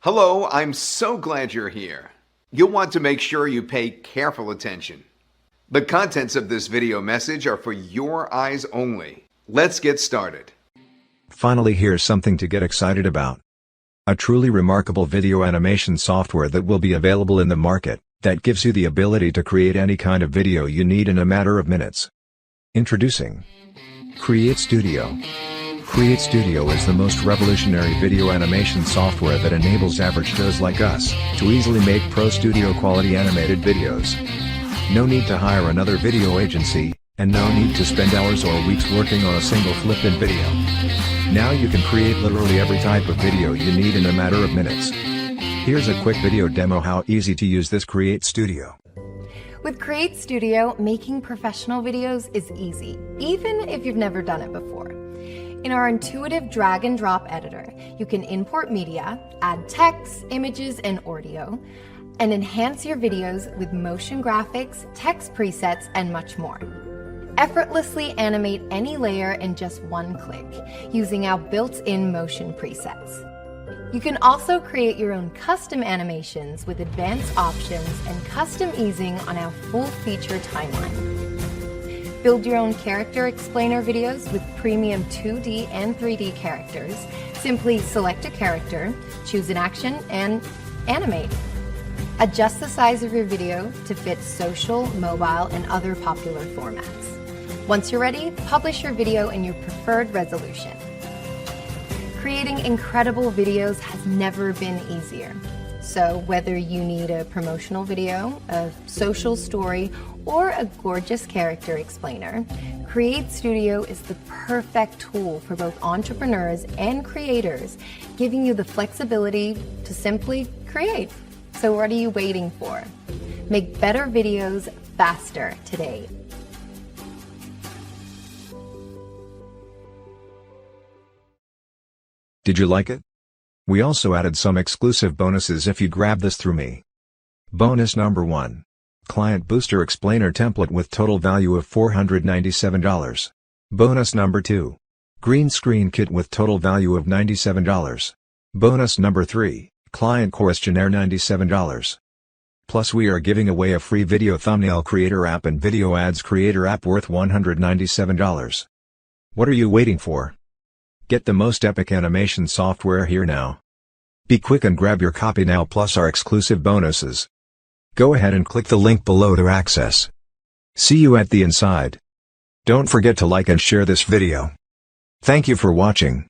Hello, I'm so glad you're here. You'll want to make sure you pay careful attention. The contents of this video message are for your eyes only. Let's get started. Finally, here's something to get excited about. A truly remarkable video animation software that will be available in the market, that gives you the ability to create any kind of video you need in a matter of minutes. Introducing CreateStudio. CreateStudio is the most revolutionary video animation software that enables average Joes like us to easily make pro studio quality animated videos. No need to hire another video agency, and no need to spend hours or weeks working on a single flip-in video. Now you can create literally every type of video you need in a matter of minutes. Here's a quick video demo how easy to use this CreateStudio. With CreateStudio, making professional videos is easy, even if you've never done it before. In our intuitive drag and drop editor, you can import media, add text, images, and audio, and enhance your videos with motion graphics, text presets, and much more. Effortlessly animate any layer in just one click, using our built-in motion presets. You can also create your own custom animations with advanced options and custom easing on our full-feature timeline. Build your own character explainer videos with premium 2D and 3D characters. Simply select a character, choose an action, and animate. Adjust the size of your video to fit social, mobile, and other popular formats. Once you're ready, publish your video in your preferred resolution. Creating incredible videos has never been easier. So whether you need a promotional video, a social story, or a gorgeous character explainer, CreateStudio is the perfect tool for both entrepreneurs and creators, giving you the flexibility to simply create. So what are you waiting for? Make better videos faster today. Did you like it? We also added some exclusive bonuses if you grab this through me. Bonus number 1. Client Booster Explainer Template with total value of $497. Bonus number 2. Green Screen Kit with total value of $97. Bonus number 3. Client Questionnaire $97. Plus we are giving away a free video thumbnail creator app and video ads creator app worth $197. What are you waiting for? Get the most epic animation software here now. Be quick and grab your copy now plus our exclusive bonuses. Go ahead and click the link below to access. See you at the inside. Don't forget to like and share this video. Thank you for watching.